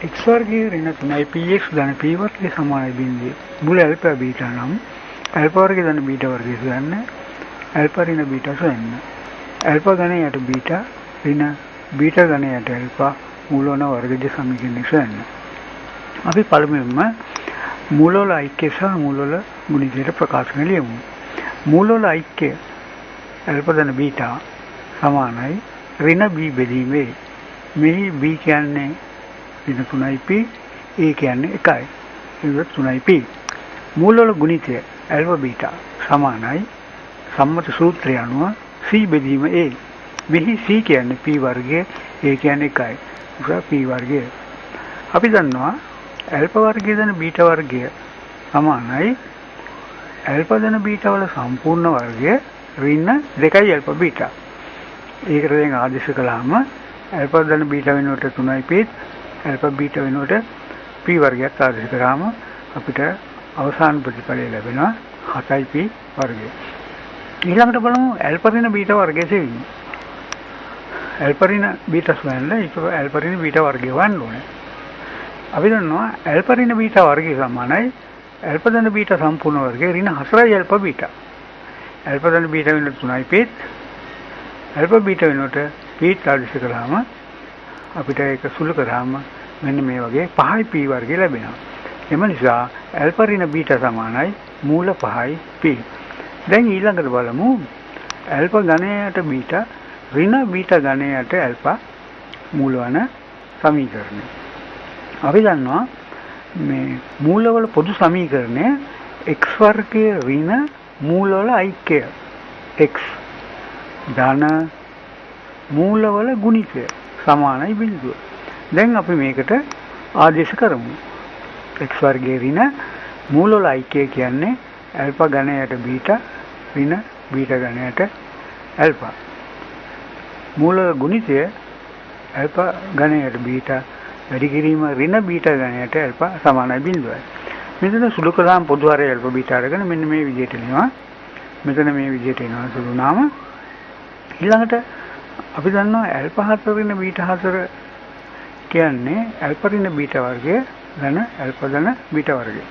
x වර්ගයේ ඍණ 3යි px ධන p වර්ගයේ සමානයි බිඳුවේ. මුල ඇල්ෆා බීටා නම් ඇල්ෆා වර්ගයේ ධන බීටා වර්ගය සොයන්න. ඇල්ෆා ඍණ බීටා සොයන්න. ඇල්ෆා ඝනයට බීටා ඍණ බීටා ඝනයට ඇල්ෆා මූලවන වර්ගජ සමීකරණය සොයන්න. අපි පළමුවෙන්ම මූලවල ඓක්‍ය සහ මූලවල ගුණිතයට ප්‍රකාශන ලියමු. මූලවල ඓක්‍ය ඇල්ෆා ධන බීටා සමානයි ඍණ b බෙදීමේ. මෙහි b කියන්නේ ඍණ 3යි p, a කියන්නේ 1යි. ඒක 3යි p. මූලවල ගුණිතය ඇල්ෆා බීටා සමානයි සම්මත සූත්‍රය අනුව c බෙදීම a. මෙහි c කියන්නේ p වර්ගය, a කියන්නේ 1යි. ඒක p වර්ගය. අපි දන්නවා ඇල්ෆා වර්ගය ධන බීටා වර්ගය සමානයි ඇල්ෆා ධන බීටා වල සම්පූර්ණ වර්ගය ඍණ 2යි ඇල්ෆා බීටා. ඒකට දැන් ආදේශ කළාම ඇල්ෆා ධන බීටා වෙනුවට 3යි p, ඇල්ෆා බීටා වෙනුවට p වර්ගයක් ආදේශ කරාම අපිට අවසාන ප්‍රතිඵලය ලැබෙනවා 7යි p වර්ගය. ඊළඟට බලමු ඇල්ෆා ඍණ බීටා වර්ගය සෙවීම. ඇල්ෆා ඍණ බීටා සොයන්න ඒක ඇල්ෆා ඍණ බීටා වර්ගය වන්න ඕනේ. අපි දන්නවා ඇල්ෆා ඍණ බීටා වර්ගය සමානයි ඇල්ෆා ධන බීටා සම්පූර්ණ වර්ගය ඍණ 4යි ඇල්ෆා බීටා. ඇල්ෆා ධන බීටා වෙනුවට 3යි p, ඇල්ෆා බීටා වෙනුවට p ආදේශ කළාම අපිට ඒක සුළු කරාම මෙන්න මේ වගේ 5යි p වර්ගය ලැබෙනවා. එම නිසා ඇල්ෆා ඍණ බීටා සමානයි මූල 5යි p. දැන් ඊළඟට බලමු ඇල්ෆා ඝනයට බීටා ඍණ බීටා ඝනයට ඇල්ෆා මූලවන සමීකරණය. අපි දන්නවා මේ මූලවල පොදු සමීකරණය x වර්ගයේ ඍණ මූලවල ඓක්‍ය x ධන මූලවල ගුණිතය සමානයි බිඳුව. දැන් අපි මේකට ආදේශ කරමු. x වර්ගයේ ඍණ මූලවල ඓක්‍ය කියන්නේ ඇල්ෆා ඝනයට බීටා ඍණ බීටා ඝනයට ඇල්ෆා. මූල ගුණිතය ඇල්ෆා ඝනයට බීටා වැඩි කිරීම ඍණ බීටා ඝනයට ඇල්ෆා සමානයි බිඳුවයි. මෙතන සුළු කළාම පොදු හරය ඇල්ෆා බීටා අරගෙන මෙන්න මේ විදිහට එනවා. මෙතන මේ විදිහට එනවා සුළු නාම. ඊළඟට අපි දන්නවා ඇල්ෆා 4 ඍණ බීටා 4 කියන්නේ ඇල්ෆා ඍණ බීටා වර්ගය ධන ඇල්ෆා ධන බීටා වර්ගය.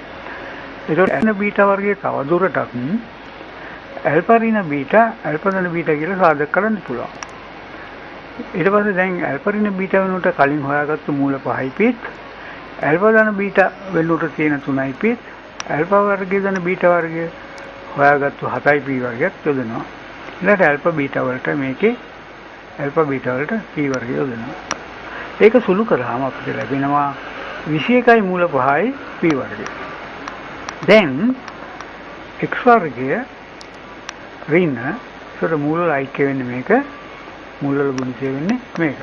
ඒකට ඍණ බීටා වර්ගයේ තවදුරටත් ඇල්ෆා ඍණ බීටා ඇල්ෆා ධන බීටා කියලා සාධක කරන්න පුළුවන්. ඊට පස්සේ දැන් ඇල්ෆා ඍණ බීටා වෙනුවට කලින් හොයාගත්තු මූල 5යි p, ඇල්ෆා ධන බීටා වෙනුවට තියෙන 3යි p, ඇල්ෆා වර්ගයේ ධන බීටා වර්ගය හොයාගත්තු 7යි p වර්ගයක් යොදනවා. ඊළඟට ඇල්ෆා බීටා වලට මේකේ ඇල්ෆා බීටා වලට p වර්ගය යොදනවා. ඒක සුළු කරාම අපිට ලැබෙනවා 21යි මූල 5යි p වර්ගය. දැන් x වර්ගය ඍණ සොර මූල වල ඓක්‍ය වෙන්නේ මේක, මූල වල ගුණිතය වෙන්නේ මේක.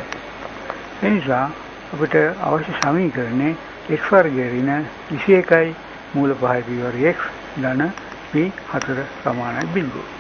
ඒ නිසා අපිට අවශ්‍ය සමීකරණය x වර්ගයේ ඍණ 21යි මූල 5යි p වර්ගය x ධන p 4 සමානයි බිඳුව.